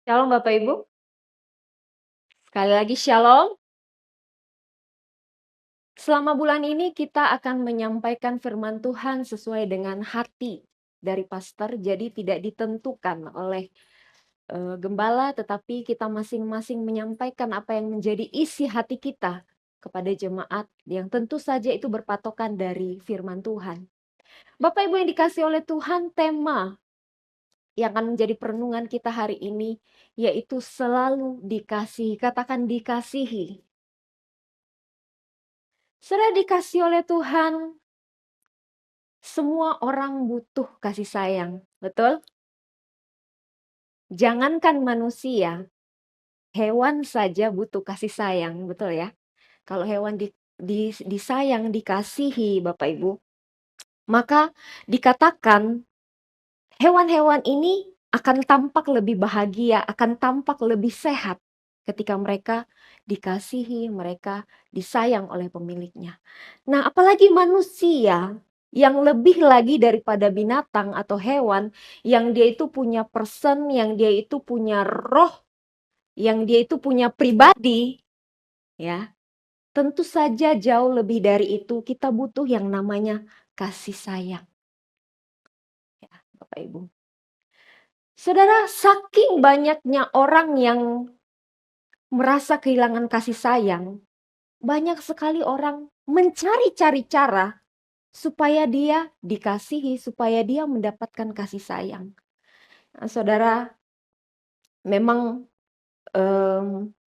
Shalom Bapak Ibu, sekali lagi shalom. Selama bulan ini kita akan menyampaikan firman Tuhan sesuai dengan hati dari pastor, jadi tidak ditentukan oleh gembala, tetapi kita masing-masing menyampaikan apa yang menjadi isi hati kita kepada jemaat yang tentu saja itu berpatokan dari firman Tuhan. Bapak Ibu yang dikasih oleh Tuhan, tema yang akan menjadi perenungan kita hari ini yaitu selalu dikasihi. Katakan dikasihi. Sudah dikasih oleh Tuhan, semua orang butuh kasih sayang, betul? Jangankan manusia, hewan saja butuh kasih sayang, betul ya? Kalau hewan disayang, dikasihi Bapak Ibu, maka dikatakan hewan-hewan ini akan tampak lebih bahagia, akan tampak lebih sehat ketika mereka dikasihi, mereka disayang oleh pemiliknya. Nah, apalagi manusia yang lebih lagi daripada binatang atau hewan, yang dia itu punya person, yang dia itu punya roh, yang dia itu punya pribadi, ya. Tentu saja jauh lebih dari itu, kita butuh yang namanya kasih sayang. Ya, Bapak Ibu. Saudara, saking banyaknya orang yang merasa kehilangan kasih sayang, banyak sekali orang mencari-cari cara supaya dia dikasihi, supaya dia mendapatkan kasih sayang. Nah, saudara, memang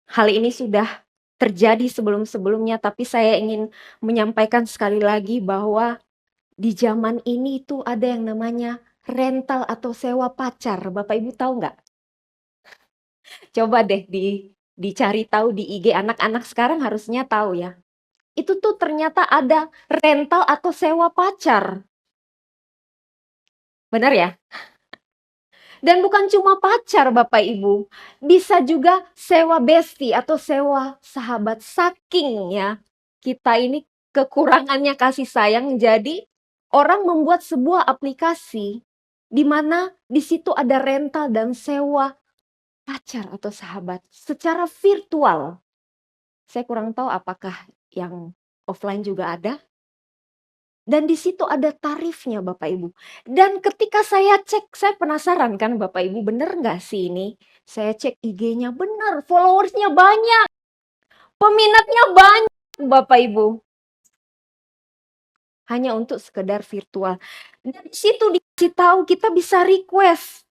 hal ini sudah terjadi sebelum-sebelumnya, tapi saya ingin menyampaikan sekali lagi bahwa di zaman ini tuh ada yang namanya rental atau sewa pacar. Bapak Ibu tahu nggak? Coba deh dicari tahu di IG, anak-anak sekarang harusnya tahu ya. Itu tuh ternyata ada rental atau sewa pacar. Benar ya? Dan bukan cuma pacar Bapak Ibu, bisa juga sewa bestie atau sewa sahabat. Saking ya, kita ini kekurangannya kasih sayang, jadi orang membuat sebuah aplikasi di mana di situ ada rental dan sewa pacar atau sahabat secara virtual. Saya kurang tahu apakah yang offline juga ada. Dan di situ ada tarifnya Bapak Ibu. Dan ketika saya cek, saya penasaran kan Bapak Ibu, bener nggak sih ini? Saya cek IG-nya, bener, followersnya banyak, peminatnya banyak Bapak Ibu. Hanya untuk sekedar virtual. Dan di situ dikasih tahu kita bisa request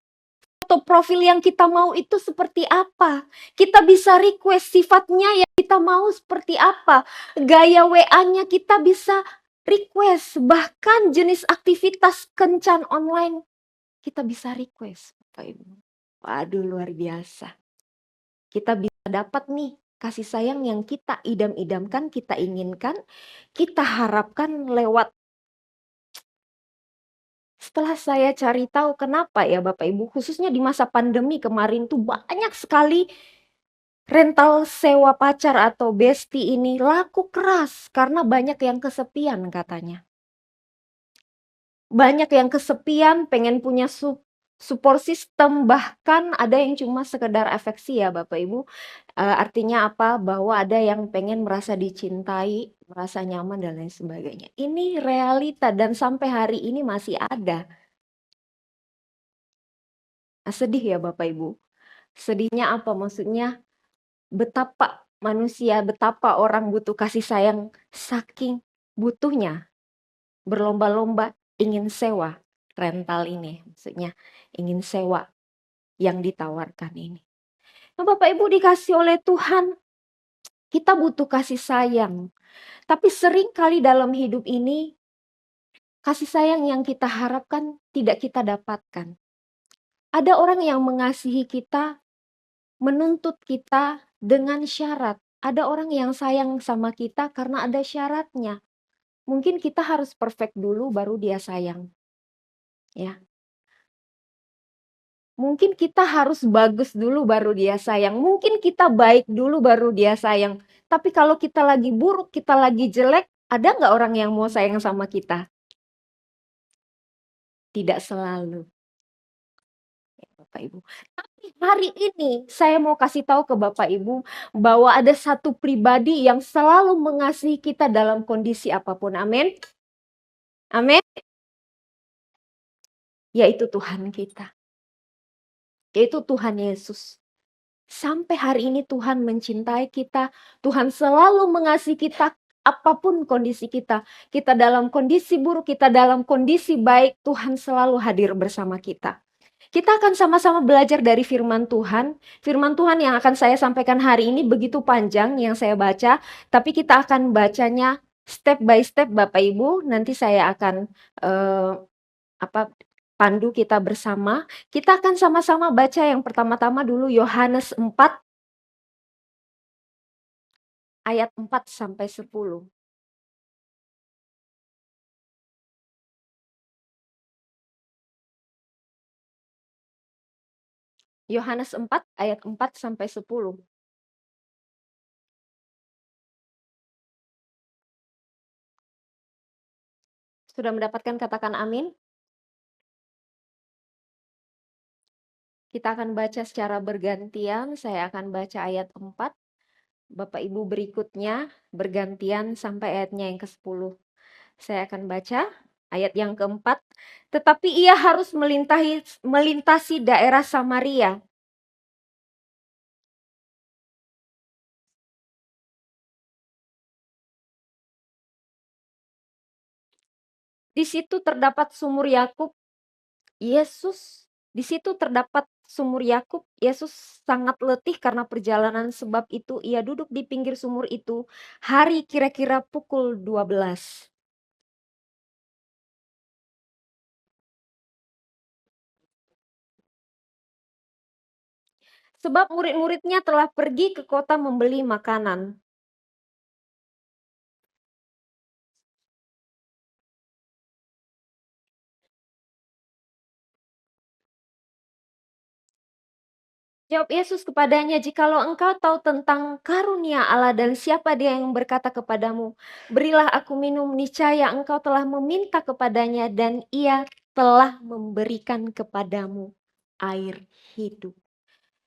foto profil yang kita mau itu seperti apa. Kita bisa request sifatnya yang kita mau seperti apa. Gaya WA-nya kita bisa request. Bahkan jenis aktivitas kencan online kita bisa request. Bapak Ibu. Waduh, luar biasa. Kita bisa dapat nih kasih sayang yang kita idam-idamkan, kita inginkan, kita harapkan lewat. Setelah saya cari tahu kenapa ya Bapak Ibu, khususnya di masa pandemi kemarin tuh banyak sekali rental sewa pacar atau bestie ini laku keras karena banyak yang kesepian katanya. Banyak yang kesepian, pengen punya support system, bahkan ada yang cuma sekedar afeksi ya Bapak Ibu. Artinya apa? Bahwa ada yang pengen merasa dicintai, merasa nyaman dan lain sebagainya. Ini realita dan sampai hari ini masih ada. Nah, sedih ya Bapak Ibu. Sedihnya apa? Maksudnya betapa manusia, betapa orang butuh kasih sayang, saking butuhnya berlomba-lomba ingin sewa rental ini, maksudnya ingin sewa yang ditawarkan ini. Nah, Bapak Ibu dikasih oleh Tuhan, kita butuh kasih sayang. Tapi sering kali dalam hidup ini, kasih sayang yang kita harapkan tidak kita dapatkan. Ada orang yang mengasihi kita, menuntut kita dengan syarat. Ada orang yang sayang sama kita karena ada syaratnya. Mungkin kita harus perfect dulu baru dia sayang. Ya. Mungkin kita harus bagus dulu baru dia sayang. Mungkin kita baik dulu baru dia sayang. Tapi kalau kita lagi buruk, kita lagi jelek, ada nggak orang yang mau sayang sama kita? Tidak selalu. Bapak Ibu. Tapi hari ini saya mau kasih tahu ke Bapak Ibu bahwa ada satu pribadi yang selalu mengasihi kita dalam kondisi apapun. Amin. Amin. Yaitu Tuhan kita. Yaitu Tuhan Yesus. Sampai hari ini Tuhan mencintai kita. Tuhan selalu mengasihi kita apapun kondisi kita. Kita dalam kondisi buruk, kita dalam kondisi baik, Tuhan selalu hadir bersama kita. Kita akan sama-sama belajar dari firman Tuhan. Firman Tuhan yang akan saya sampaikan hari ini begitu panjang yang saya baca, tapi kita akan bacanya step by step Bapak Ibu. Nanti saya akan pandu kita bersama. Kita akan sama-sama baca yang pertama-tama dulu Yohanes 4 ayat 4 sampai 10. Yohanes 4 ayat 4 sampai 10. Sudah mendapatkan, katakan amin. Kita akan baca secara bergantian. Saya akan baca ayat 4. Bapak Ibu berikutnya bergantian sampai ayatnya yang ke-10. Saya akan baca ayat yang keempat. Tetapi ia harus melintasi daerah Samaria. Di situ terdapat sumur Yakub. Di situ terdapat sumur Yakub. Yesus sangat letih karena perjalanan, sebab itu ia duduk di pinggir sumur itu hari kira-kira pukul 12. Sebab murid-muridnya telah pergi ke kota membeli makanan. Jawab Yesus kepadanya, "Jikalau engkau tahu tentang karunia Allah dan siapa dia yang berkata kepadamu, berilah aku minum, niscaya engkau telah meminta kepadanya dan ia telah memberikan kepadamu air hidup."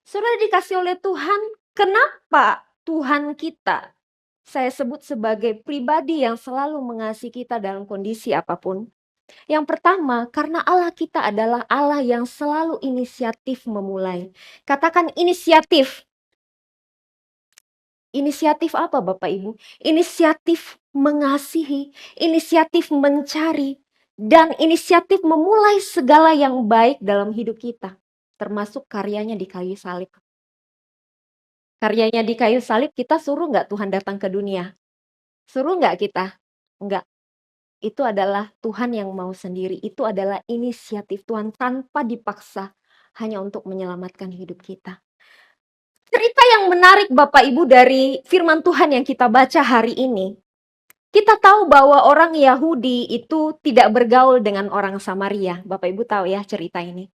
Saudara dikasih oleh Tuhan, kenapa Tuhan kita saya sebut sebagai pribadi yang selalu mengasihi kita dalam kondisi apapun? Yang pertama, karena Allah kita adalah Allah yang selalu inisiatif memulai. Katakan inisiatif. Inisiatif apa Bapak Ibu? Inisiatif mengasihi, inisiatif mencari, dan inisiatif memulai segala yang baik dalam hidup kita. Termasuk karyanya di kayu salib. Karyanya di kayu salib, kita suruh nggak Tuhan datang ke dunia? Suruh nggak kita? Enggak. Itu adalah Tuhan yang mau sendiri. Itu adalah inisiatif Tuhan tanpa dipaksa, hanya untuk menyelamatkan hidup kita. Cerita yang menarik Bapak Ibu dari firman Tuhan yang kita baca hari ini. Kita tahu bahwa orang Yahudi itu tidak bergaul dengan orang Samaria. Bapak Ibu tahu ya cerita ini?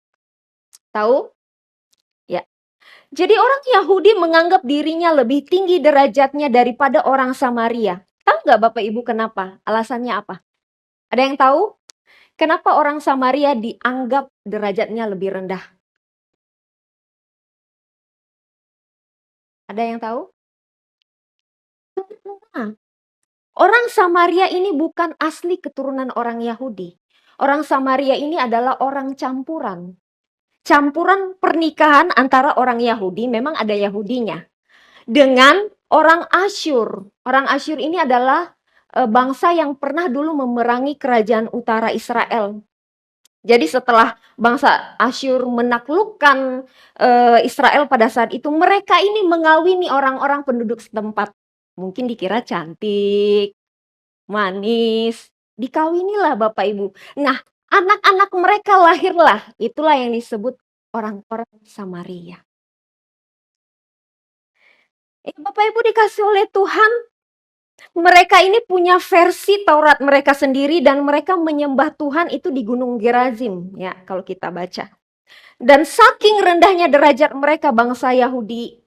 Tahu? Ya. Jadi orang Yahudi menganggap dirinya lebih tinggi derajatnya daripada orang Samaria. Tahu nggak Bapak Ibu kenapa? Alasannya apa? Ada yang tahu? Kenapa orang Samaria dianggap derajatnya lebih rendah? Ada yang tahu? Nah, orang Samaria ini bukan asli keturunan orang Yahudi. Orang Samaria ini adalah orang campuran. Campuran pernikahan antara orang Yahudi, memang ada Yahudinya, dengan orang Asyur. Orang Asyur ini adalah bangsa yang pernah dulu memerangi kerajaan utara Israel. Jadi setelah bangsa Asyur menaklukkan Israel pada saat itu, mereka ini mengawini orang-orang penduduk setempat. Mungkin dikira cantik, manis, dikawinilah Bapak Ibu. Nah, anak-anak mereka lahirlah, itulah yang disebut orang-orang Samaria. Bapak Ibu dikasih oleh Tuhan, mereka ini punya versi Taurat mereka sendiri dan mereka menyembah Tuhan itu di Gunung Gerazim ya kalau kita baca. Dan saking rendahnya derajat mereka bangsa Yahudi,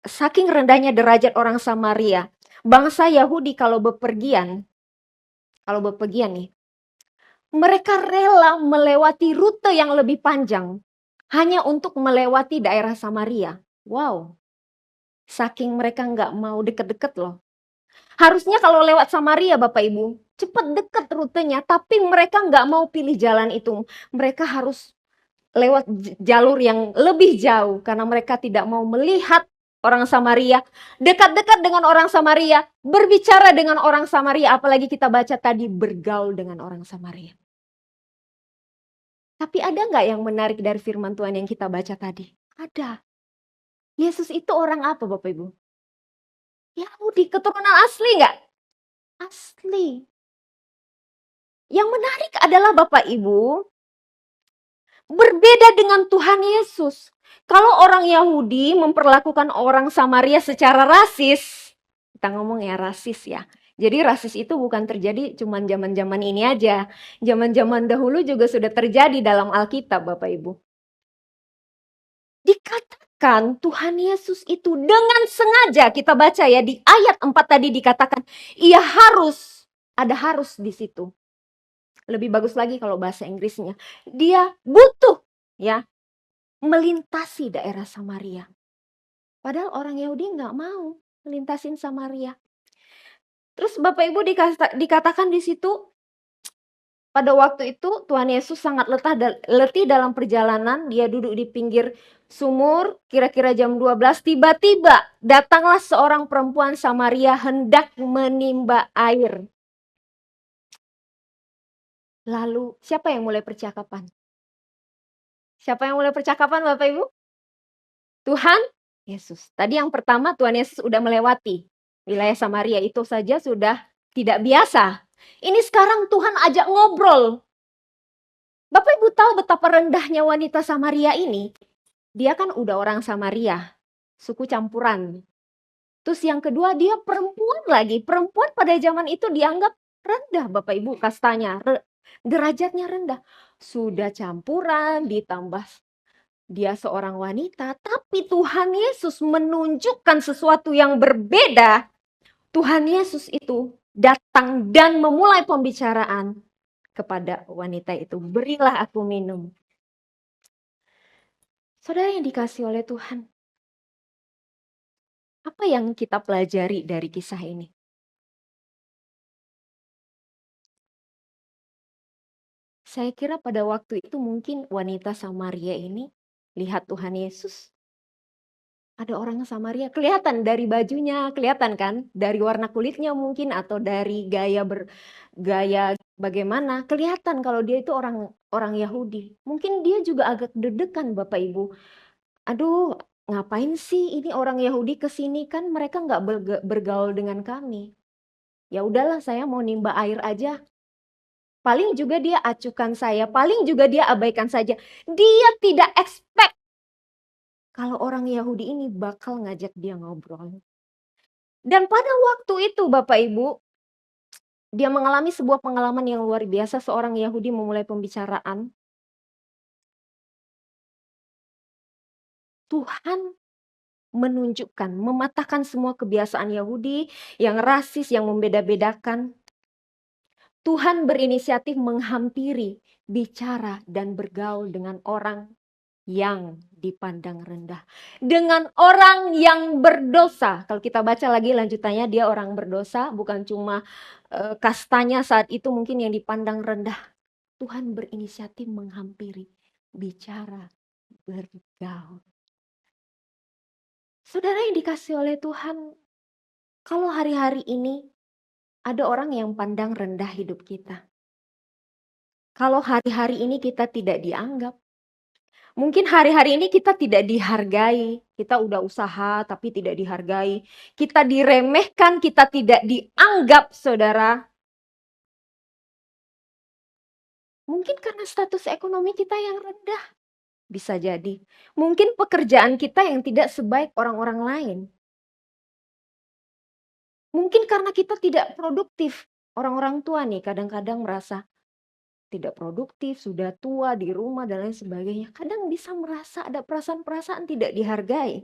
saking rendahnya derajat orang Samaria, bangsa Yahudi kalau bepergian nih, mereka rela melewati rute yang lebih panjang hanya untuk melewati daerah Samaria. Wow, saking mereka nggak mau deket-deket loh. Harusnya kalau lewat Samaria Bapak Ibu, cepet deket rutenya, tapi mereka nggak mau pilih jalan itu. Mereka harus lewat jalur yang lebih jauh karena mereka tidak mau melihat orang Samaria, dekat-dekat dengan orang Samaria, berbicara dengan orang Samaria, apalagi kita baca tadi bergaul dengan orang Samaria. Tapi ada nggak yang menarik dari firman Tuhan yang kita baca tadi? Ada. Yesus itu orang apa Bapak Ibu? Yahudi, keturunan asli nggak? Asli. Yang menarik adalah Bapak Ibu, berbeda dengan Tuhan Yesus. Kalau orang Yahudi memperlakukan orang Samaria secara rasis, kita ngomong ya rasis ya. Jadi rasis itu bukan terjadi cuma zaman-zaman ini aja. Zaman-zaman dahulu juga sudah terjadi dalam Alkitab Bapak Ibu. Dikatakan Tuhan Yesus itu dengan sengaja, kita baca ya di ayat 4 tadi dikatakan, ia harus, ada harus di situ. Lebih bagus lagi kalau bahasa Inggrisnya. Dia butuh ya melintasi daerah Samaria. Padahal orang Yahudi nggak mau melintasin Samaria. Terus Bapak Ibu dikatakan di situ, pada waktu itu Tuhan Yesus sangat letih dalam perjalanan. Dia duduk di pinggir sumur, kira-kira jam 12. Tiba-tiba datanglah seorang perempuan Samaria hendak menimba air. Lalu siapa yang mulai percakapan? Siapa yang mulai percakapan Bapak Ibu? Tuhan Yesus. Tadi yang pertama Tuhan Yesus sudah melewati wilayah Samaria, itu saja sudah tidak biasa. Ini sekarang Tuhan ajak ngobrol. Bapak Ibu tahu betapa rendahnya wanita Samaria ini? Dia kan udah orang Samaria, suku campuran. Terus yang kedua dia perempuan lagi. Perempuan pada zaman itu dianggap rendah Bapak Ibu kastanya. Derajatnya rendah. Sudah campuran ditambah dia seorang wanita, tapi Tuhan Yesus menunjukkan sesuatu yang berbeda. Tuhan Yesus itu datang dan memulai pembicaraan kepada wanita itu. Berilah aku minum. Saudara yang dikasih oleh Tuhan, apa yang kita pelajari dari kisah ini? Saya kira pada waktu itu mungkin wanita Samaria ini lihat Tuhan Yesus. Ada orang Samaria, kelihatan dari bajunya, kelihatan kan? Dari warna kulitnya mungkin, atau dari gaya bagaimana, kelihatan kalau dia itu orang Yahudi. Mungkin dia juga agak deg-degan Bapak Ibu. Aduh, ngapain sih ini orang Yahudi kesini, kan mereka nggak bergaul dengan kami. Ya udahlah, saya mau nimba air aja. Paling juga dia acukan saya, paling juga dia abaikan saja. Dia tidak expect kalau orang Yahudi ini bakal ngajak dia ngobrol. Dan pada waktu itu Bapak Ibu, dia mengalami sebuah pengalaman yang luar biasa. Seorang Yahudi memulai pembicaraan. Tuhan menunjukkan, mematahkan semua kebiasaan Yahudi yang rasis, yang membeda-bedakan. Tuhan berinisiatif menghampiri, bicara dan bergaul dengan orang yang dipandang rendah. Dengan orang yang berdosa. Kalau kita baca lagi lanjutannya, dia orang berdosa, bukan cuma kastanya saat itu mungkin yang dipandang rendah. Tuhan berinisiatif menghampiri, bicara, bergaul. Saudara yang dikasih oleh Tuhan, kalau hari-hari ini ada orang yang pandang rendah hidup kita. Kalau hari-hari ini kita tidak dianggap, mungkin hari-hari ini kita tidak dihargai. Kita udah usaha tapi tidak dihargai. Kita diremehkan, kita tidak dianggap, saudara. Mungkin karena status ekonomi kita yang rendah. Bisa jadi. Mungkin pekerjaan kita yang tidak sebaik orang-orang lain. Mungkin karena kita tidak produktif. Orang-orang tua nih kadang-kadang merasa tidak produktif, sudah tua di rumah dan lain sebagainya. Kadang bisa merasa ada perasaan-perasaan tidak dihargai.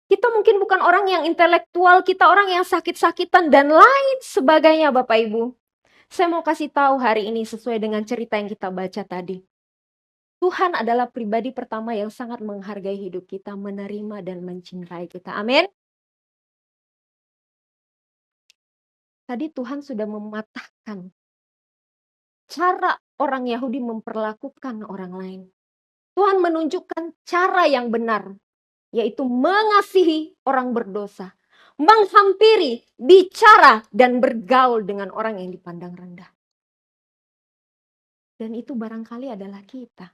Kita mungkin bukan orang yang intelektual, kita orang yang sakit-sakitan dan lain sebagainya Bapak Ibu. Saya mau kasih tahu hari ini sesuai dengan cerita yang kita baca tadi. Tuhan adalah pribadi pertama yang sangat menghargai hidup kita, menerima dan mencintai kita. Amin. Tadi Tuhan sudah mematahkan cara orang Yahudi memperlakukan orang lain. Tuhan menunjukkan cara yang benar, yaitu mengasihi orang berdosa, menghampiri, bicara, dan bergaul dengan orang yang dipandang rendah. Dan itu barangkali adalah kita.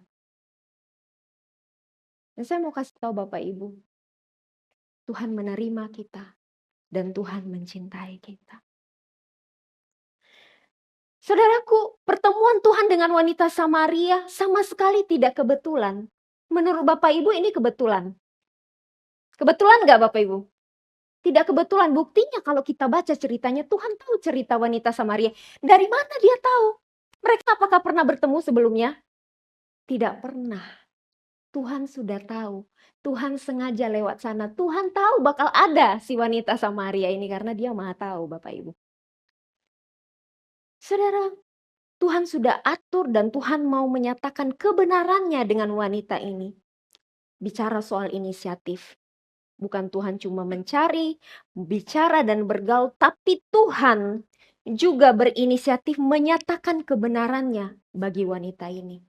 Dan saya mau kasih tahu Bapak Ibu, Tuhan menerima kita dan Tuhan mencintai kita. Saudaraku, pertemuan Tuhan dengan wanita Samaria sama sekali tidak kebetulan. Menurut Bapak Ibu ini kebetulan. Kebetulan nggak Bapak Ibu? Tidak kebetulan. Buktinya kalau kita baca ceritanya, Tuhan tahu cerita wanita Samaria. Dari mana dia tahu? Mereka apakah pernah bertemu sebelumnya? Tidak pernah. Tuhan sudah tahu. Tuhan sengaja lewat sana. Tuhan tahu bakal ada si wanita Samaria ini karena dia maha tahu Bapak Ibu. Saudara, Tuhan sudah atur dan Tuhan mau menyatakan kebenarannya dengan wanita ini. Bicara soal inisiatif. Bukan Tuhan cuma mencari, bicara dan bergaul, tapi Tuhan juga berinisiatif menyatakan kebenarannya bagi wanita ini.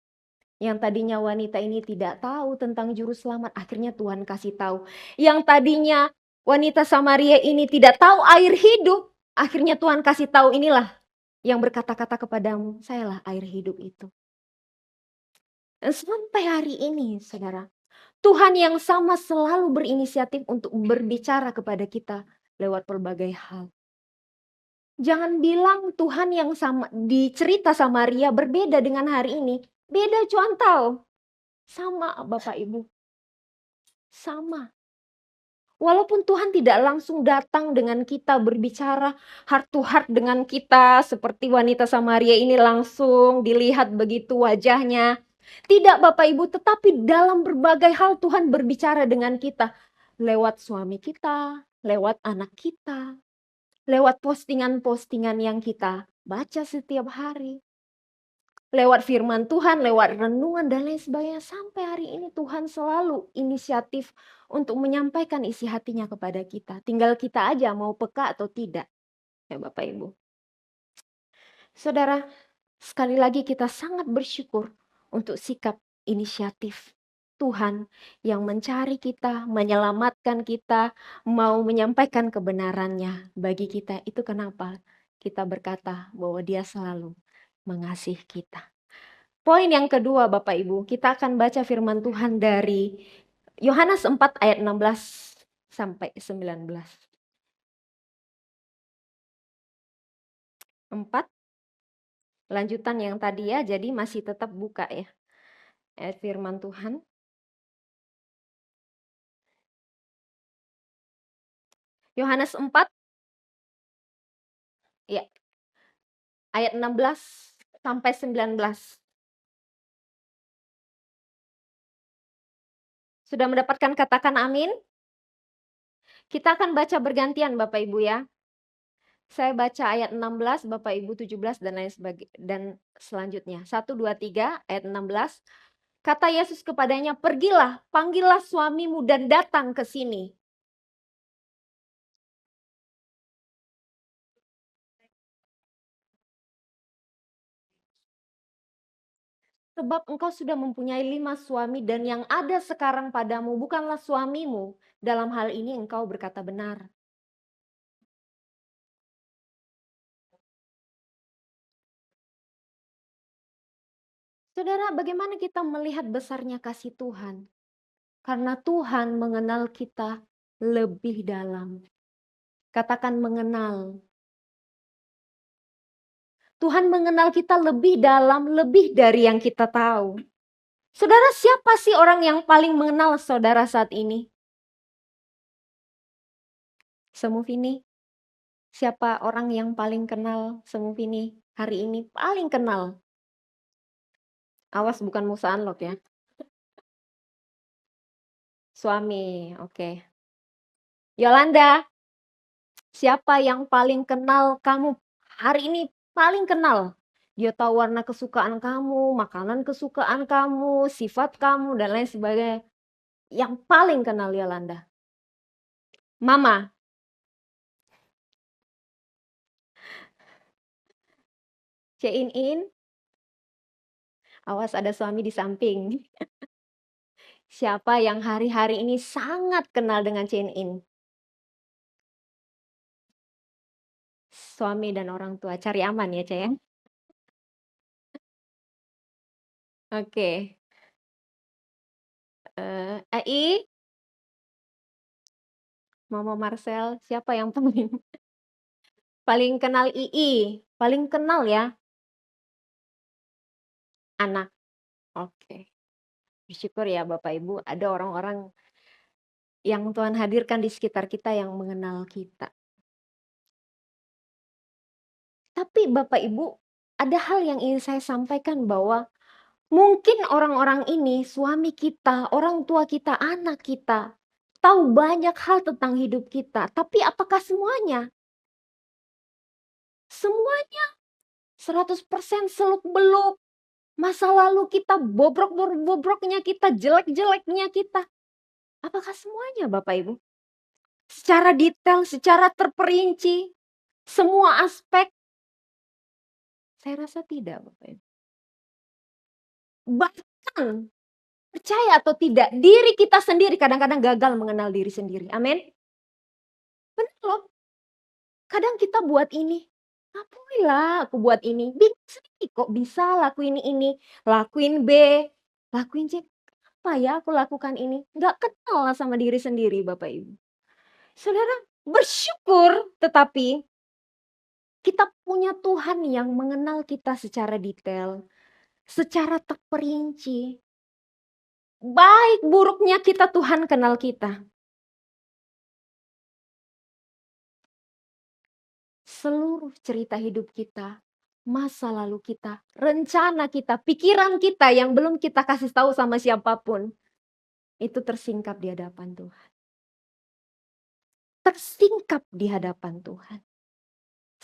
Yang tadinya wanita ini tidak tahu tentang juru selamat, akhirnya Tuhan kasih tahu. Yang tadinya wanita Samaria ini tidak tahu air hidup, akhirnya Tuhan kasih tahu, inilah yang berkata-kata kepadamu, sayalah air hidup itu. Dan sampai hari ini, saudara, Tuhan yang sama selalu berinisiatif untuk berbicara kepada kita lewat berbagai hal. Jangan bilang Tuhan yang sama di cerita Samaria berbeda dengan hari ini. Beda cuantau. Sama Bapak Ibu. Sama. Walaupun Tuhan tidak langsung datang dengan kita berbicara heart to heart dengan kita seperti wanita Samaria ini langsung dilihat begitu wajahnya. Tidak Bapak Ibu, tetapi dalam berbagai hal Tuhan berbicara dengan kita. Lewat suami kita, lewat anak kita, lewat postingan-postingan yang kita baca setiap hari. Lewat firman Tuhan, lewat renungan dan lain sebagainya. Sampai hari ini Tuhan selalu inisiatif untuk menyampaikan isi hatinya kepada kita. Tinggal kita aja mau peka atau tidak. Ya Bapak Ibu. Saudara, sekali lagi kita sangat bersyukur untuk sikap inisiatif Tuhan yang mencari kita, menyelamatkan kita, mau menyampaikan kebenarannya bagi kita. Itu kenapa kita berkata bahwa Dia selalu mengasihi kita. Poin yang kedua Bapak Ibu, kita akan baca firman Tuhan dari Yohanes 4 ayat 16 sampai 19. 4, lanjutan yang tadi ya, jadi masih tetap buka ya. Ayat firman Tuhan. Yohanes 4, ya, ayat 16 sampai 19. Sudah mendapatkan katakan amin? Kita akan baca bergantian Bapak Ibu ya. Saya baca ayat 16, Bapak Ibu 17 dan lain sebagainya dan selanjutnya. 1 2 3 ayat 16. Kata Yesus kepadanya, "Pergilah, panggillah suamimu dan datang ke sini." Sebab engkau sudah mempunyai 5 suami dan yang ada sekarang padamu bukanlah suamimu. Dalam hal ini engkau berkata benar. Saudara, bagaimana kita melihat besarnya kasih Tuhan? Karena Tuhan mengenal kita lebih dalam. Katakan mengenal. Tuhan mengenal kita lebih dalam, lebih dari yang kita tahu. Saudara, siapa sih orang yang paling mengenal saudara saat ini? Semuvini, siapa orang yang paling kenal Semuvini hari ini? Paling kenal. Awas bukan Musa Unlock ya. Suami, oke. Yolanda, siapa yang paling kenal kamu hari ini? Paling kenal. Dia tahu warna kesukaan kamu, makanan kesukaan kamu, sifat kamu, dan lain sebagainya. Yang paling kenal dia Landa. Mama. In, awas ada suami di samping. Siapa yang hari-hari ini sangat kenal dengan In? Suami dan orang tua. Cari aman ya, Cek ya. Oke. Ai, Mama Marcel, siapa yang paling paling kenal Ii? Paling kenal ya? Anak. Oke. Bersyukur ya Bapak Ibu, ada orang-orang yang Tuhan hadirkan di sekitar kita yang mengenal kita. Tapi Bapak Ibu, ada hal yang ingin saya sampaikan bahwa mungkin orang-orang ini, suami kita, orang tua kita, anak kita, tahu banyak hal tentang hidup kita. Tapi apakah semuanya? Semuanya 100% seluk-beluk. Masa lalu kita, bobrok-bobroknya kita, jelek-jeleknya kita. Apakah semuanya Bapak Ibu? Secara detail, secara terperinci, semua aspek? Saya rasa tidak Bapak Ibu. Bahkan, percaya atau tidak, diri kita sendiri kadang-kadang gagal mengenal diri sendiri. Amin. Benar loh. Kadang kita buat ini, ngapain lah aku buat ini, bingung sendiri kok bisa lakuin ini, lakuin B, lakuin C. Apa ya aku lakukan ini? Nggak kenal lah sama diri sendiri Bapak Ibu. Saudara, bersyukur tetapi kita punya Tuhan yang mengenal kita secara detail, secara terperinci. Baik buruknya kita, Tuhan kenal kita. Seluruh cerita hidup kita, masa lalu kita, rencana kita, pikiran kita yang belum kita kasih tahu sama siapapun, itu tersingkap di hadapan Tuhan. Tersingkap di hadapan Tuhan.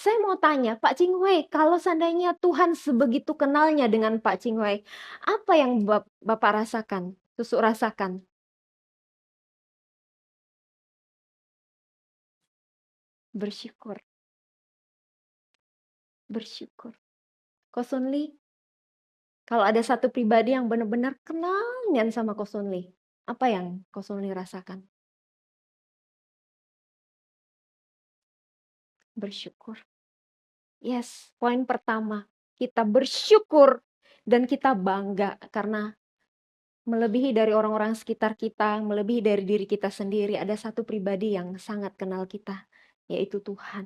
Saya mau tanya, Pak Ching Hui, kalau seandainya Tuhan sebegitu kenalnya dengan Pak Ching Hui, apa yang Bapak rasakan, Susuk rasakan? Bersyukur. Bersyukur. Ko Sun Lee, kalau ada satu pribadi yang benar-benar kenalnya sama Ko Sun Lee, apa yang Ko Sun Lee rasakan? Bersyukur. Yes, poin pertama, kita bersyukur dan kita bangga karena melebihi dari orang-orang sekitar kita, melebihi dari diri kita sendiri, ada satu pribadi yang sangat kenal kita, yaitu Tuhan.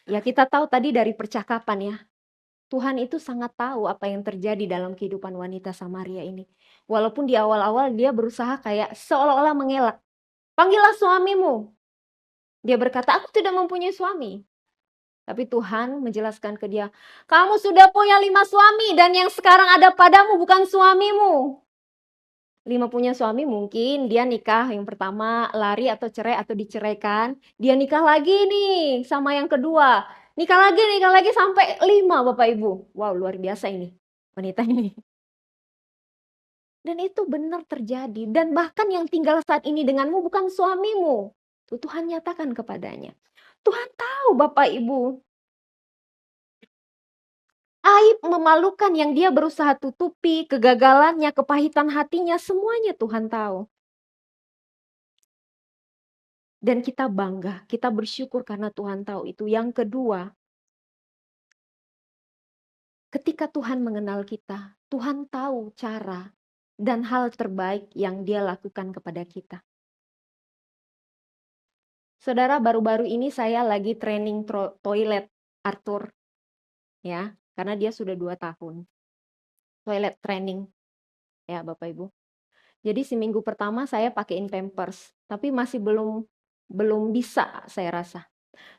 Ya kita tahu tadi dari percakapan ya, Tuhan itu sangat tahu apa yang terjadi dalam kehidupan wanita Samaria ini. Walaupun di awal-awal dia berusaha kayak seolah-olah mengelak. Panggillah suamimu. Dia berkata, aku tidak mempunyai suami. Tapi Tuhan menjelaskan ke dia, kamu sudah punya 5 suami dan yang sekarang ada padamu bukan suamimu. 5 punya suami mungkin dia nikah yang pertama lari atau cerai atau diceraikan. Dia nikah lagi nih sama yang kedua. Nikah lagi sampai 5 Bapak Ibu. Wow luar biasa ini wanita ini. Dan itu benar terjadi. Dan bahkan yang tinggal saat ini denganmu bukan suamimu. Tuhan nyatakan kepadanya. Tuhan tahu Bapak Ibu. Aib memalukan yang dia berusaha tutupi, kegagalannya, kepahitan hatinya, semuanya Tuhan tahu. Dan kita bangga, kita bersyukur karena Tuhan tahu itu. Yang kedua, ketika Tuhan mengenal kita, Tuhan tahu cara dan hal terbaik yang dia lakukan kepada kita. Saudara, baru-baru ini saya lagi training toilet Arthur. Ya, karena dia sudah 2 tahun. Toilet training. Ya, Bapak Ibu. Jadi seminggu pertama saya pakein Pampers, tapi masih belum bisa saya rasa.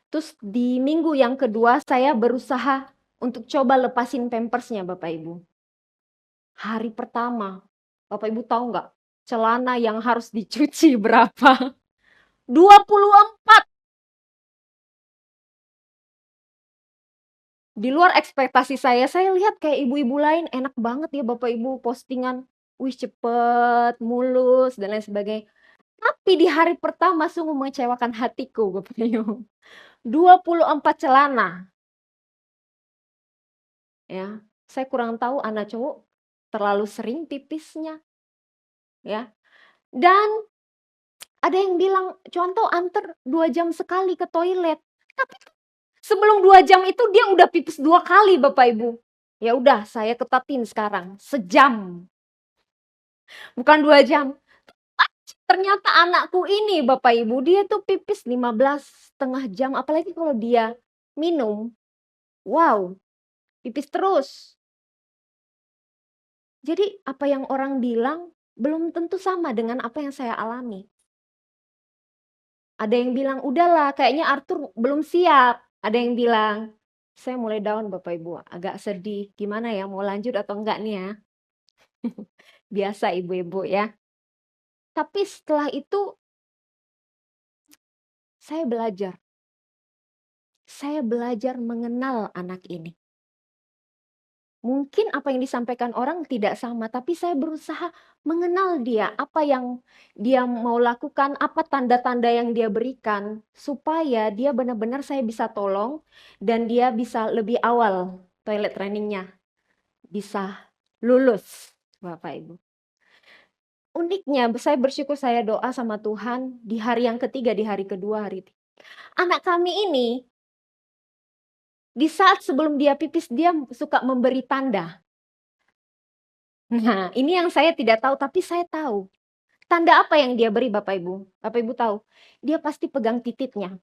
Terus di minggu yang kedua saya berusaha untuk coba lepasin Pampersnya Bapak Ibu. Hari pertama, Bapak Ibu tahu nggak? Celana yang harus dicuci berapa? 24. Di luar ekspektasi saya lihat kayak ibu-ibu lain enak banget ya Bapak Ibu postingan, wih cepet, mulus, dan lain sebagainya. Tapi di hari pertama sungguh mengecewakan hatiku Bapak Ibu. 24 celana, ya. Saya kurang tahu anak cowok terlalu sering pipisnya, ya. Dan ada yang bilang, contoh antar 2 jam sekali ke toilet. Tapi sebelum 2 jam itu dia udah pipis 2 kali Bapak Ibu. Ya udah saya ketatin sekarang, sejam, bukan 2 jam. Ternyata anakku ini Bapak Ibu, dia tuh pipis 15,5 jam, apalagi kalau dia minum, wow, pipis terus. Jadi apa yang orang bilang belum tentu sama dengan apa yang saya alami. Ada yang bilang, "Udahlah kayaknya Arthur belum siap." Ada yang bilang, saya mulai down Bapak Ibu, agak sedih, gimana ya mau lanjut atau enggak nih ya? Biasa ibu-ibu ya. Tapi setelah itu saya belajar. Saya belajar mengenal anak ini. Mungkin apa yang disampaikan orang tidak sama, tapi saya berusaha mengenal dia, apa yang dia mau lakukan, apa tanda-tanda yang dia berikan, supaya dia benar-benar saya bisa tolong dan dia bisa lebih awal toilet trainingnya, bisa lulus, Bapak Ibu. Uniknya, saya bersyukur saya doa sama Tuhan di hari yang ketiga, di hari kedua, anak kami ini, di saat sebelum dia pipis, dia suka memberi tanda. Nah, ini yang saya tidak tahu, tapi saya tahu. Tanda apa yang dia beri Bapak Ibu? Bapak Ibu tahu? Dia pasti pegang titiknya.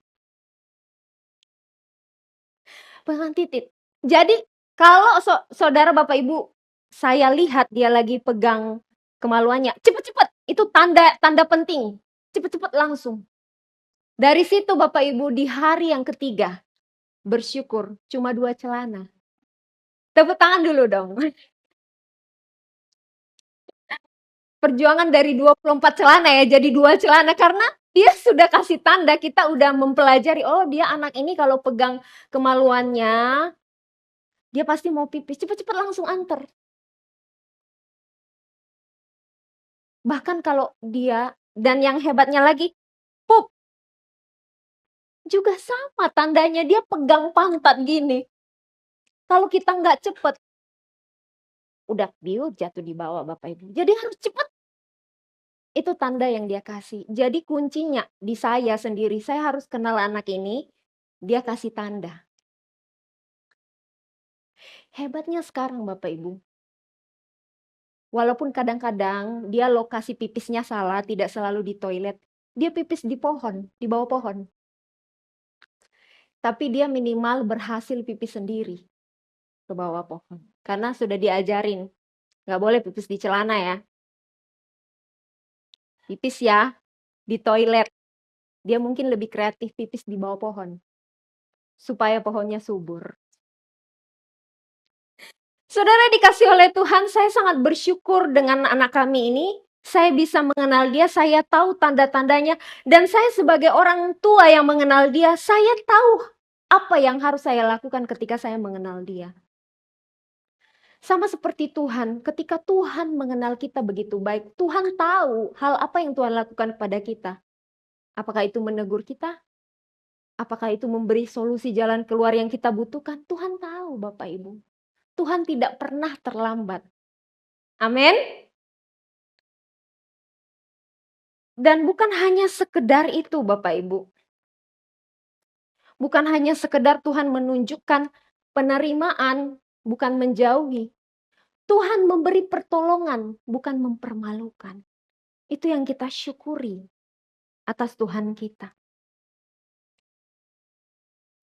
Pegang titik. Jadi kalau saudara Bapak Ibu, saya lihat dia lagi pegang kemaluannya, cepet-cepet, itu tanda tanda penting. Cepet-cepet langsung. Dari situ Bapak Ibu di hari yang ketiga, bersyukur cuma 2 celana. Tepuk tangan dulu dong. Perjuangan dari 24 celana ya jadi 2 celana, karena dia sudah kasih tanda, kita udah mempelajari, oh dia anak ini kalau pegang kemaluannya, dia pasti mau pipis, cepet-cepet langsung anter. Bahkan kalau dia, dan yang hebatnya lagi, pup, juga sama tandanya, dia pegang pantat gini. Kalau kita nggak cepet, udah biu jatuh di bawah Bapak Ibu. Jadi harus cepet. Itu tanda yang dia kasih. Jadi kuncinya di saya sendiri, saya harus kenal anak ini, dia kasih tanda. Hebatnya sekarang Bapak Ibu, walaupun kadang-kadang dia lokasi pipisnya salah, tidak selalu di toilet, dia pipis di pohon, di bawah pohon. Tapi dia minimal berhasil pipis sendiri ke bawah pohon. Karena sudah diajarin, nggak boleh pipis di celana ya. Pipis ya, di toilet. Dia mungkin lebih kreatif pipis di bawah pohon. Supaya pohonnya subur. Saudara dikasih oleh Tuhan, saya sangat bersyukur dengan anak kami ini. Saya bisa mengenal dia, saya tahu tanda-tandanya. Dan saya sebagai orang tua yang mengenal dia, saya tahu apa yang harus saya lakukan ketika saya mengenal dia. Sama seperti Tuhan, ketika Tuhan mengenal kita begitu baik, Tuhan tahu hal apa yang Tuhan lakukan kepada kita. Apakah itu menegur kita? Apakah itu memberi solusi jalan keluar yang kita butuhkan? Tuhan tahu Bapak Ibu. Tuhan tidak pernah terlambat. Amin. Dan bukan hanya sekedar itu Bapak Ibu. Bukan hanya sekedar Tuhan menunjukkan penerimaan, bukan menjauhi. Tuhan memberi pertolongan, bukan mempermalukan. Itu yang kita syukuri atas Tuhan kita.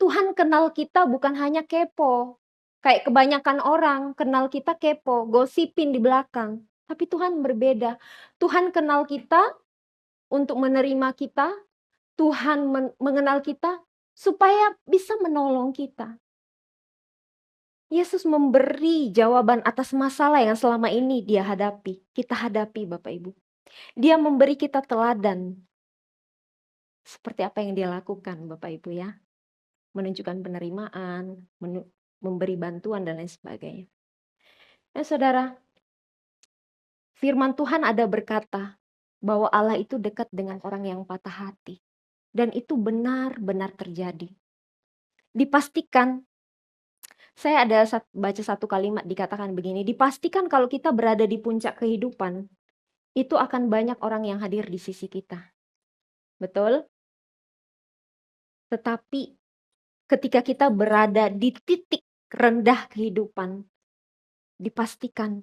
Tuhan kenal kita bukan hanya kepo. Kayak kebanyakan orang kenal kita kepo, gosipin di belakang. Tapi Tuhan berbeda. Tuhan kenal kita untuk menerima kita. Tuhan mengenal kita supaya bisa menolong kita. Yesus memberi jawaban atas masalah yang selama ini dia hadapi. Kita hadapi Bapak Ibu. Dia memberi kita teladan. Seperti apa yang dia lakukan Bapak Ibu ya. Menunjukkan penerimaan, memberi bantuan dan lain sebagainya. Saudara, firman Tuhan ada berkata bahwa Allah itu dekat dengan orang yang patah hati. Dan itu benar-benar terjadi. Dipastikan, saya ada baca satu kalimat dikatakan begini, dipastikan kalau kita berada di puncak kehidupan, itu akan banyak orang yang hadir di sisi kita. Betul? Tetapi ketika kita berada di titik rendah kehidupan, dipastikan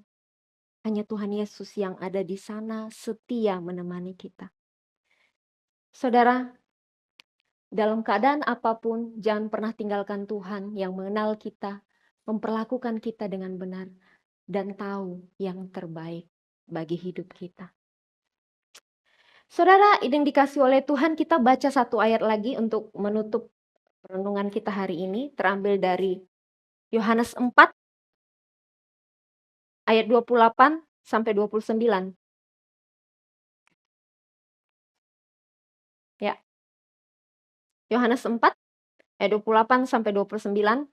hanya Tuhan Yesus yang ada di sana setia menemani kita. Saudara, dalam keadaan apapun, jangan pernah tinggalkan Tuhan yang mengenal kita, memperlakukan kita dengan benar, dan tahu yang terbaik bagi hidup kita. Saudara, yang dikasih oleh Tuhan, kita baca satu ayat lagi untuk menutup renungan kita hari ini, terambil dari Yohanes 4, ayat 28 sampai 29. Ya. Yohanes 4, ayat 28 sampai 29.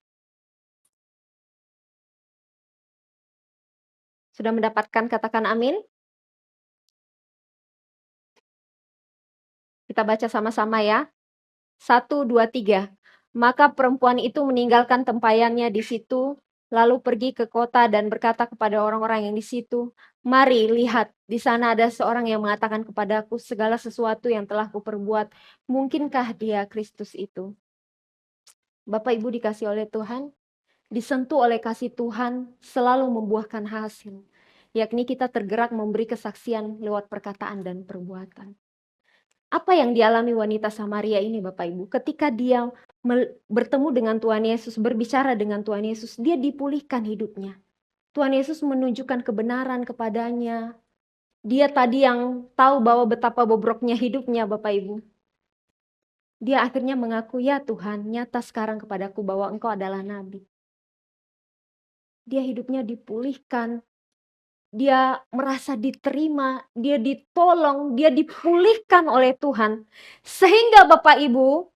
Sudah mendapatkan, katakan amin. Kita baca sama-sama ya. 1, 2, 3. Maka perempuan itu meninggalkan tempayannya di situ, lalu pergi ke kota dan berkata kepada orang-orang yang di situ, "Mari lihat, di sana ada seorang yang mengatakan kepadaku segala sesuatu yang telah kuperbuat. Mungkinkah dia Kristus itu?" Bapak Ibu dikasih oleh Tuhan, disentuh oleh kasih Tuhan selalu membuahkan hasil, yakni kita tergerak memberi kesaksian lewat perkataan dan perbuatan. Apa yang dialami wanita Samaria ini Bapak Ibu? Ketika dia bertemu dengan Tuhan Yesus, berbicara dengan Tuhan Yesus, dia dipulihkan hidupnya. Tuhan Yesus menunjukkan kebenaran kepadanya. Dia tadi yang tahu bahwa betapa bobroknya hidupnya Bapak Ibu. Dia akhirnya mengaku, "Ya Tuhan, nyata sekarang kepadaku bahwa Engkau adalah Nabi." Dia hidupnya dipulihkan. Dia merasa diterima, dia ditolong, dia dipulihkan oleh Tuhan. Sehingga Bapak Ibu,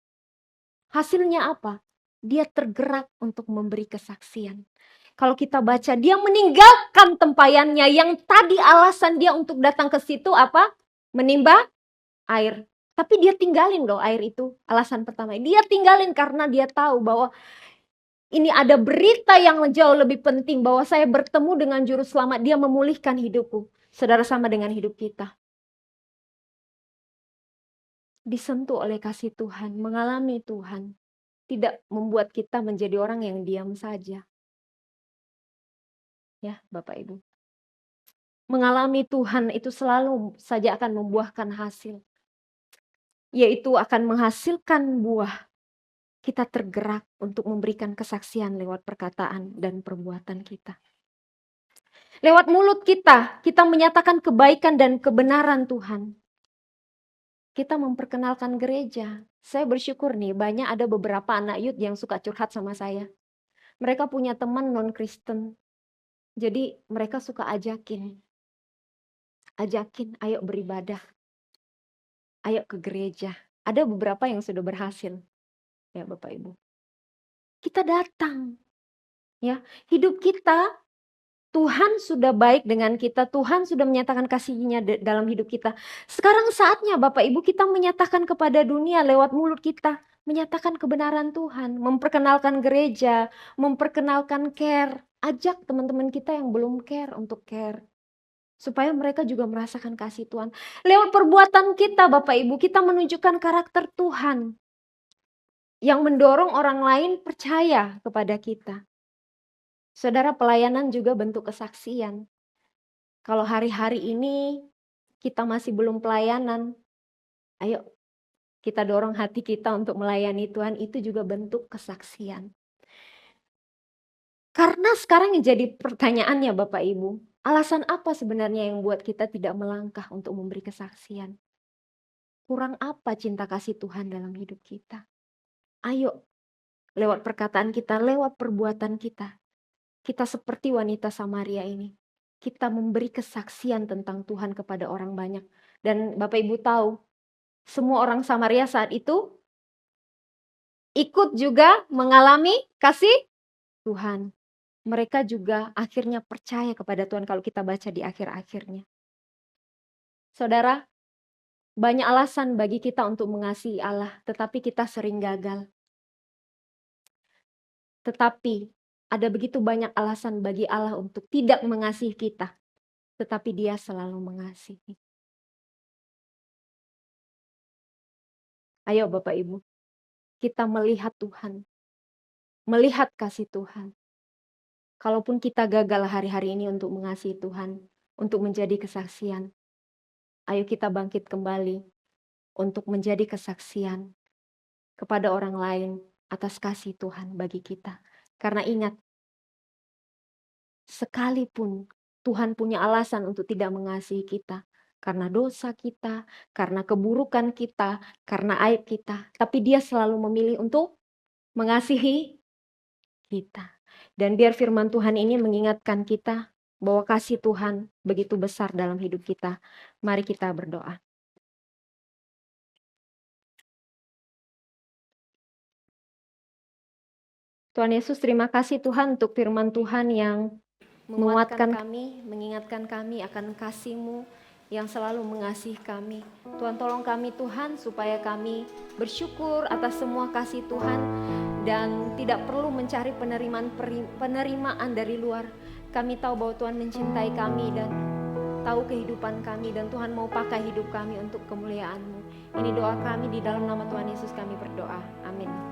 hasilnya apa? Dia tergerak untuk memberi kesaksian. Kalau kita baca, dia meninggalkan tempayannya yang tadi alasan dia untuk datang ke situ apa? Menimba air. Tapi dia tinggalin loh air itu, alasan pertama. Dia tinggalin karena dia tahu bahwa ini ada berita yang jauh lebih penting, bahwa saya bertemu dengan Juru Selamat, dia memulihkan hidupku. Saudara, sama dengan hidup kita. Disentuh oleh kasih Tuhan, mengalami Tuhan, tidak membuat kita menjadi orang yang diam saja. Ya, Bapak Ibu. Mengalami Tuhan itu selalu saja akan membuahkan hasil. Yaitu akan menghasilkan buah. Kita tergerak untuk memberikan kesaksian lewat perkataan dan perbuatan kita. Lewat mulut kita menyatakan kebaikan dan kebenaran Tuhan. Kita memperkenalkan gereja. Saya bersyukur nih, banyak ada beberapa anak youth yang suka curhat sama saya. Mereka punya teman non-Kristen. Jadi mereka suka ajakin, ayo beribadah. Ayo ke gereja. Ada beberapa yang sudah berhasil. Ya Bapak Ibu. Kita datang. Ya, hidup kita, Tuhan sudah baik dengan kita, Tuhan sudah menyatakan kasih-Nya dalam hidup kita. Sekarang saatnya Bapak Ibu kita menyatakan kepada dunia lewat mulut kita, menyatakan kebenaran Tuhan, memperkenalkan gereja, memperkenalkan care. Ajak teman-teman kita yang belum care untuk care. Supaya mereka juga merasakan kasih Tuhan. Lewat perbuatan kita Bapak Ibu, kita menunjukkan karakter Tuhan. Yang mendorong orang lain percaya kepada kita. Saudara, pelayanan juga bentuk kesaksian. Kalau hari-hari ini kita masih belum pelayanan, ayo kita dorong hati kita untuk melayani Tuhan, itu juga bentuk kesaksian. Karena sekarang yang jadi pertanyaannya Bapak Ibu, alasan apa sebenarnya yang buat kita tidak melangkah untuk memberi kesaksian? Kurang apa cinta kasih Tuhan dalam hidup kita? Ayo, lewat perkataan kita, lewat perbuatan kita, kita seperti wanita Samaria ini. Kita memberi kesaksian tentang Tuhan kepada orang banyak. Dan Bapak Ibu tahu, semua orang Samaria saat itu ikut juga mengalami kasih Tuhan, mereka juga akhirnya percaya kepada Tuhan kalau kita baca di akhir-akhirnya. Saudara, banyak alasan bagi kita untuk mengasihi Allah, tetapi kita sering gagal. Tetapi ada begitu banyak alasan bagi Allah untuk tidak mengasihi kita, tetapi Dia selalu mengasihi. Ayo Bapak Ibu, kita melihat Tuhan, melihat kasih Tuhan. Kalaupun kita gagal hari-hari ini untuk mengasihi Tuhan, untuk menjadi kesaksian, ayo kita bangkit kembali untuk menjadi kesaksian kepada orang lain atas kasih Tuhan bagi kita. Karena ingat, sekalipun Tuhan punya alasan untuk tidak mengasihi kita, karena dosa kita, karena keburukan kita, karena aib kita, tapi Dia selalu memilih untuk mengasihi kita. Dan biar firman Tuhan ini mengingatkan kita bahwa kasih Tuhan begitu besar dalam hidup kita. Mari kita berdoa. Tuhan Yesus, terima kasih Tuhan untuk firman Tuhan yang menguatkan kami, mengingatkan kami akan kasih-Mu yang selalu mengasihi kami. Tuhan, tolong kami Tuhan supaya kami bersyukur atas semua kasih Tuhan dan tidak perlu mencari penerimaan dari luar. Kami tahu bahwa Tuhan mencintai kami dan tahu kehidupan kami, dan Tuhan mau pakai hidup kami untuk kemuliaan-Mu. Ini doa kami, di dalam nama Tuhan Yesus kami berdoa. Amin.